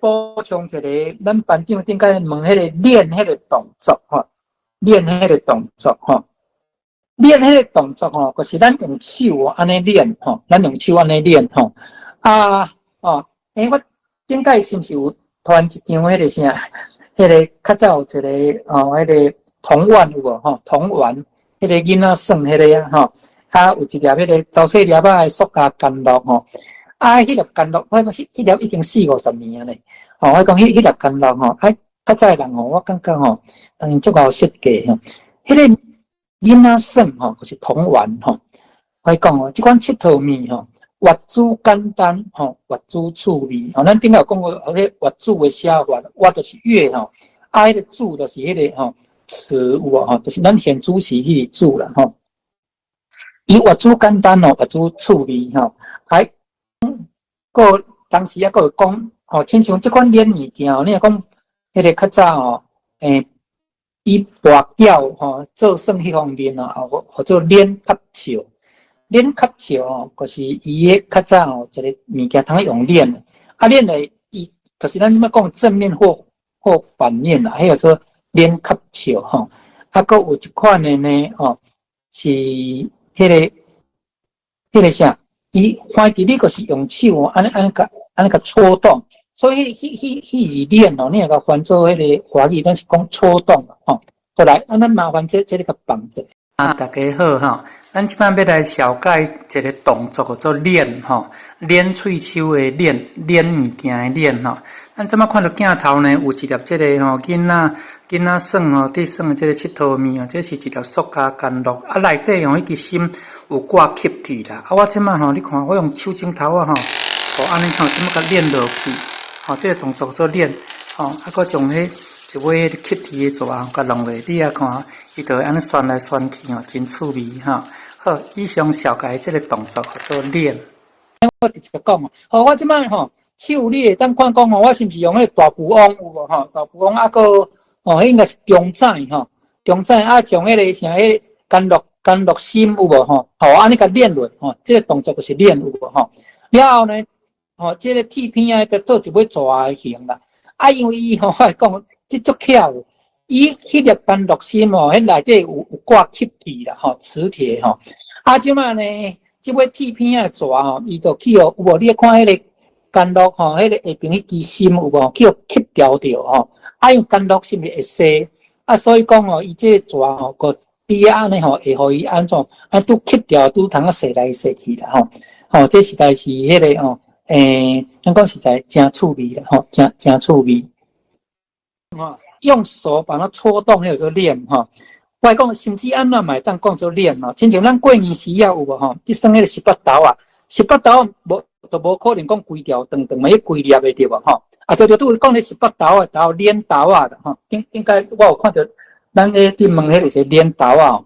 补充一个，咱班长顶解问迄个练迄个动作吼，练迄个动作吼，练迄个动作吼，就是咱用手安尼练吼，咱用手安尼练吼。我顶解是毋是有突然一张迄个啥，迄个较早有一个迄个铜碗有无吼？铜碗，迄个囡仔耍迄个啊吼，有一粒迄个早细粒仔的塑胶干乐吼。迄粒干乐，迄粒已经40-50年啊咧。我讲迄粒干乐吼，较早人吼，我感觉吼，当然足够设计吼。迄个囡仔耍吼，就是铜玩吼。我讲哦，即款佚佗物吼，活煮简单吼，活煮趣味吼。咱顶下有讲过，迄个活煮的写法，活就是月吼，迄个煮就是迄个吼词有无吼，就是咱现煮时迄个煮啦吼。伊活煮简单哦，活煮趣味吼，个当时还个有讲吼，亲像即款练物件吼，你若讲迄个较早吼，以跋筊吼做算迄方面哦，或者练卡笑，练卡笑哦，就是伊个较早吼一个物件通用练的，练的伊就是咱怎么讲正面或反面啦，还有说练卡笑吼，个有一款的呢哦，是迄个啥？伊反正你就是用手安尼甲搓动，所以迄字练哦，你若甲翻做迄个华语，咱是讲搓动吼。后来咱麻烦这个甲放者。大家好哈，咱即摆要来小解一个动作叫做练吼，练喙手的练物件的练吼。咱即摆看到镜头呢，有一粒即个吼囡仔耍吼，伫耍即个佚佗物哦，这是一粒塑胶干乐，内底用迄支芯有挂吸体啦。我即摆吼，你看我用手指头吼，安尼吼，即摆甲练落去，这个动作叫做练吼，搁将迄一尾迄吸体的蛇甲弄落，你啊看，伊就安尼旋来旋去吼，真趣味吼。好，以上小解即个动作叫做练。我直接讲哦，我即摆吼。手你会当看讲吼，我是毋是用迄个大富翁有无吼？大富翁迄应该是中彩吼，中彩将迄个啥迄干乐心有无吼？安尼甲练落吼，这个动作就是练有无吼？了后呢，这个铁片就做一尾蛇的形啦。因为伊我讲这足巧的，伊迄粒干乐心吼，迄内底有挂吸体啦吼，磁铁吼。即摆呢，这尾铁片的蛇吼，伊就去有无？你看迄个。干乐吼，迄个下边迄支芯有无？去吸掉掉吼。用干乐是毋是会细？所以讲伊这个蛇吼，个底安尼吼，会互伊安怎？拄吸掉，拄通洗来洗去啦吼。这实在是迄个咱讲实在真趣味啦吼，真趣味。用手把它搓动，迄个练吼。我讲甚至安怎嘛当讲做练吼，亲像咱过年时有无吼？你算迄个18斗啊，18斗无。都无可能讲规条长嘛，迄规粒的对无吼？对，拄讲咧18斗的斗练斗啊的吼，应该我有看到咱咧伫问迄个是练斗啊，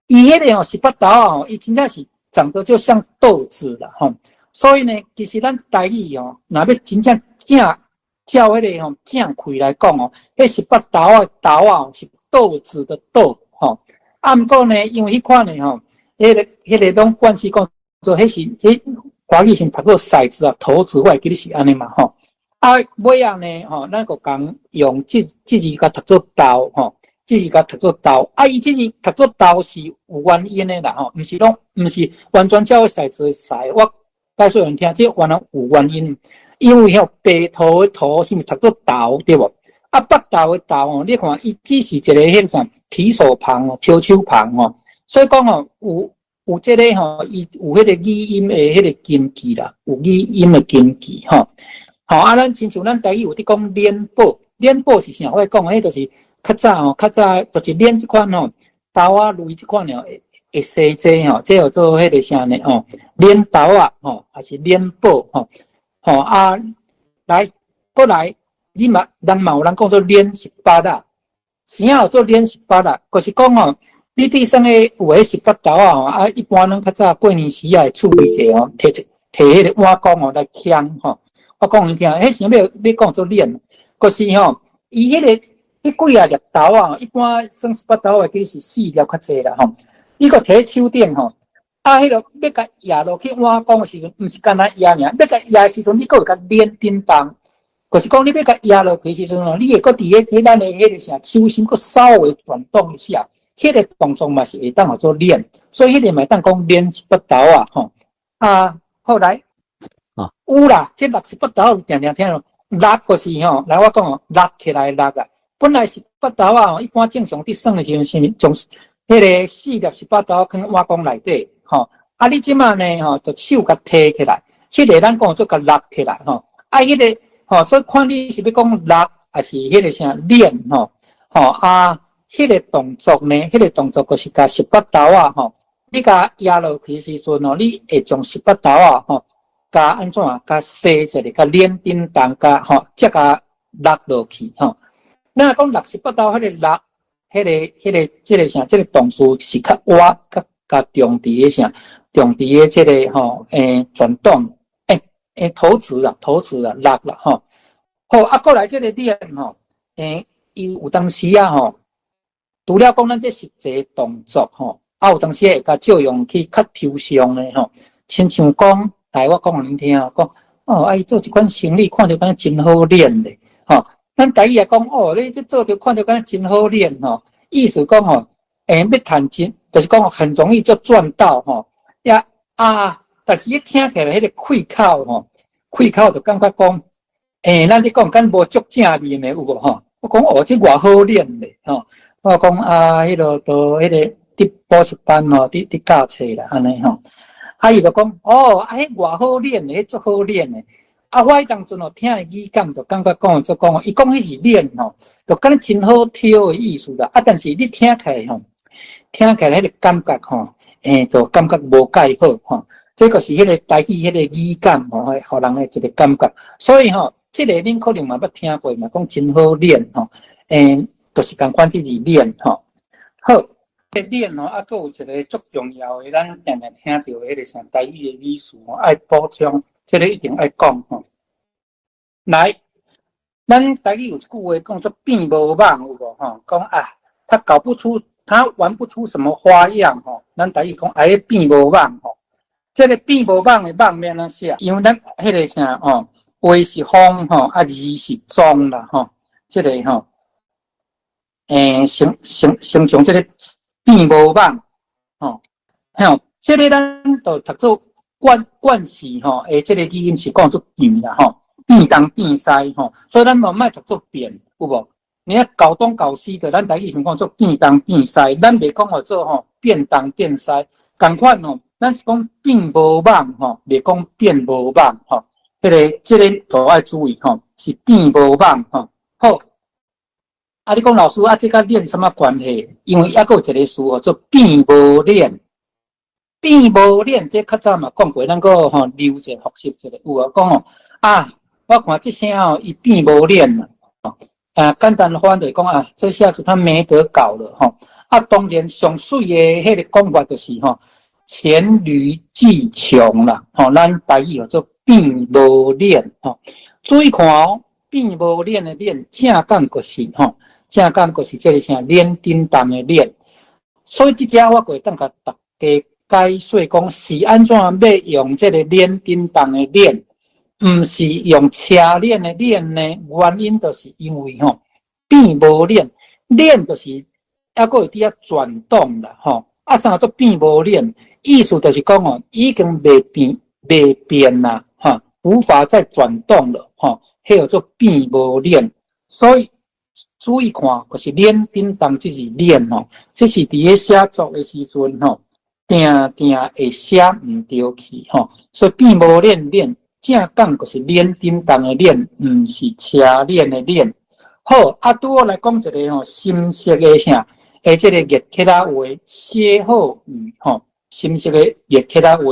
伊迄个18斗啊，伊真正是长得就像豆子啦吼。所以呢，其实咱台语若要真正照迄个正开来讲迄18斗的斗啊是豆子的豆吼。毋过呢，因为迄款呢迄个拢关系讲做迄是迄。华语先读做骰子啊，骰子，我会记得是安尼嘛吼。尾仔呢吼，咱个讲用这字甲读做斗吼，这字甲读做斗。伊这字读做斗是有原因的啦吼，毋是完全照骰子的骰。我解说人听，这原来有原因，因为白土的土是毋是读做斗对无？北斗的斗吼，你看伊只是一个迄个啥提手旁挑手旁吼，所以讲有这个伊有迄个语音的迄个根基啦，有语音的根基咱亲像咱台语有伫讲练宝是啥？我讲迄就是较早就是练这款刀啊、类这款会细这这叫做迄个啥呢？练刀啊还是练宝过来，你嘛人有人讲做练18啦，啥叫做练18啦？就是讲你地上有迄18斗啊，一般人较早过年时会处理者摕迄个碗公来呛我讲你听，迄啥要讲做练，就是伊迄个几啊粒斗啊，一般算18斗其实是4粒较济啦你个摕手顶迄个要甲压落去碗公的时阵，毋是干那压尔，要甲压的时阵，你个会甲练叮当。就是讲你要甲压落去时阵哦，你会搁伫个咱的迄个啥手心搁稍微转动一下，迄个动作嘛是会当做练，所以迄个嘛当讲练七八斗啊吼。后来有啦，这六十八斗定定听咯，六就是吼，来我讲哦，六起来六啊，本来十八斗啊，一般正常伫算的时阵是从迄个四粒18斗放碗公内底吼。你即马呢吼，就手甲提起来，迄个咱讲做甲落起来吼。迄个吼，所以看你是要讲落还是迄个啥练吼。迄个动作呢，迄个动作就是甲18斗啊吼，你甲压落去时阵吼，你会将18斗啊吼，甲安怎甲洗一下，甲连叮当甲吼，再甲落落去吼。咱讲落18斗迄个落，迄个即个啥，即个动词是较活较重伫个啥。重伫个即个吼，转动，投掷啦，落啦吼。好，过来即个练吼，伊有当时啊吼，除了讲咱这实际动作吼，有当时会甲借用去较抽象的吼，亲像讲，来我讲互恁听讲，伊做一款生理，看着敢若真好练咧，吼。咱台语也讲，你这做着看着敢若真好练吼，意思讲吼，要赚钱，就是讲很容易就赚到吼。但是一听起来迄个开口吼，开口就感觉讲，咱咧讲敢无足正面诶有无吼？我讲这偌好练咧吼，我讲迄落都迄个伫补习班吼，伫教册啦安尼吼。伊就讲迄偌好练诶，足好练诶。我迄当阵听诶语感就感觉讲就讲，伊讲迄是练吼，就敢若真好挑诶意思啦。但是你听起来吼，迄个感觉吼。就感觉无介好吼，这个是迄个台语迄个语感吼，互人诶一个感觉。所以吼，这个恁可能嘛捌听过嘛，讲真好练吼，就是共款去练吼。好，练吼，还有一个足重要诶，咱定定听到迄个像台语诶语词吼，爱补充，这个一定爱讲吼。来，咱台语有一句话讲做变无网有无吼？讲他搞不出。他玩不出什么花样吼，咱台语讲变无网吼。这个变无网的网面哪写？因为咱迄个啥话是风吼，字是中啦吼。这个吼，形容这个变无网吼。这个咱就读做惯词吼，这个语音是讲做变啦吼，变东变西吼，所以咱莫读做变，有无？你看搞东搞西的，咱台语情况做变东变西，咱袂讲做吼变东变西，同款吼，咱是讲变无网吼，袂讲变无网吼。这个都爱注意吼，是变无网吼。好，你讲老师这甲练什么关系？因为还有一个词做变无练，变无练，这较早嘛讲过，咱个吼留一复习一个有啊，讲我看这声伊变无练啦。简单翻就是讲这下子他没得搞了吼。当然上水的迄个讲法就是吼，黔驴技穷啦吼。咱台语做变无练吼。注意看变无练的练，正讲就是吼，正讲就是这个啥练叮当的练。所以这家我会当甲大家解说讲是安怎要用这个练叮当的练。毋是用车练的练呢？原因就是因为吼变无练，练就是还佫有伫遐转动啦吼。啥做变无练？意思就是讲已经袂变啦哈，无法再转动了哈，迄叫做变无练。所以注意看，就是练叮当即是练吼，这是伫咧写作的时阵吼，定会写毋对去吼，所以变无练。正讲就是练叮当的练，毋是车练的练。好，拄我来讲一个吼，深色的啥？这个热气仔话，歇后语吼，深色的热气仔话，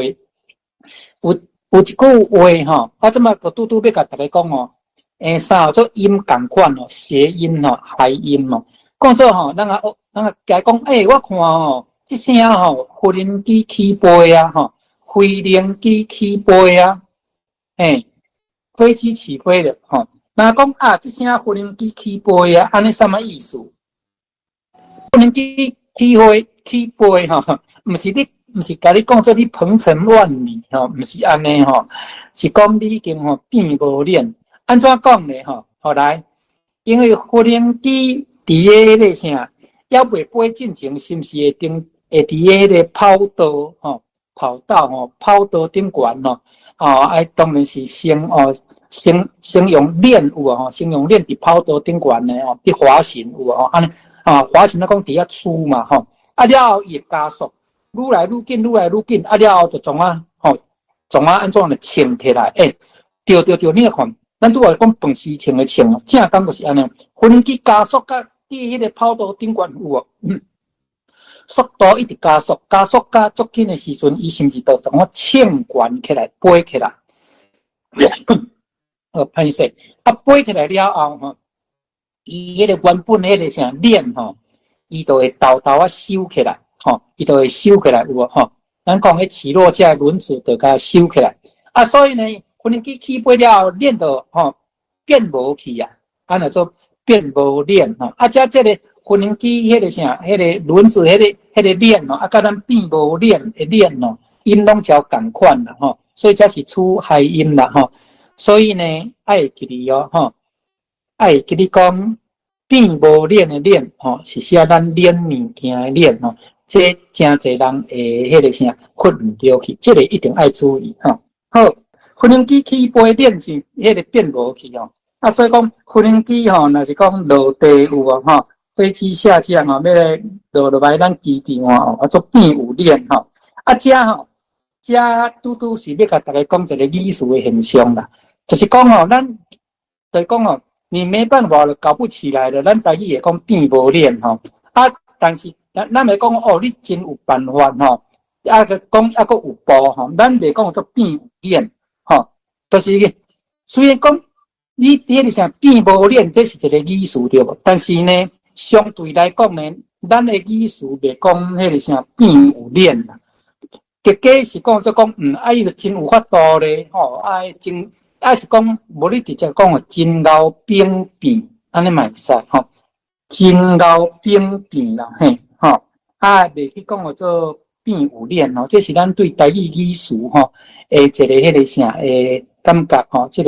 有一句话吼，我即马个拄要甲大家讲哦，啥做音共款哦，谐音吼，谐音哦，讲做吼，咱家讲，我看吼，这声吼，无人机起飞啊，吼，飞行机起飞啊。飞机起飞了吼，那讲这声无人机起飞啊，安尼什么意思？无人机起飞吼，毋是甲你讲做你鹏程万里吼，毋是安尼吼，是讲你已经吼变无练。安怎讲呢？后来因为无人机伫个迄个啥，还未飞进前，是毋是会伫个迄个跑道顶悬当然是先用链有先用链伫跑道顶悬的伫滑行有安尼滑行讲伫遐出嘛了后伊会加速，愈来愈紧，了后就从安怎的撑起来？对，你来看，咱拄话讲饭时穿的穿正讲就是安尼，无人机加速甲伫迄个跑道顶悬有速度一直加速甲足紧的时阵，伊甚至都从撑悬起来，飞起来。歹势，飞起来了后伊迄个原本迄个啥链伊就会豆收起来伊就会收起来有咱讲迄起落架轮子就甲收起来所以呢，无人机起飞了后，链就变无去安尼做变无链这个无人机迄个啥，迄个轮子迄个链甲咱变无链的链音拢朝共款啦所以这是出海音啦所以呢，爱记哩爱记哩讲变无链的链是写咱链物件的链这真侪人会迄个啥困唔着去，这个一定爱注意好，无人机起飞链是迄个变无去所以讲无人机若是讲落地有飞机下降要来落来咱基地做变有链这拄是要甲大家讲一个艺术的现象啦，就是讲咱就是讲你没办法了，搞不起来了，咱台语也讲变无链但是咱会讲你真有办法个讲还佫有步咱袂讲做变有链就是虽然讲你迄个啥变无链，这是一个艺术对无？但是呢，相对来讲呢，咱的艺术袂讲迄个啥变有链啦。结果是讲说伊就真有法度咧是讲无你直接讲真牛兵变，安尼嘛会使真牛兵变啦袂去讲做变有链这是咱对台语艺术一个迄个啥感觉这个。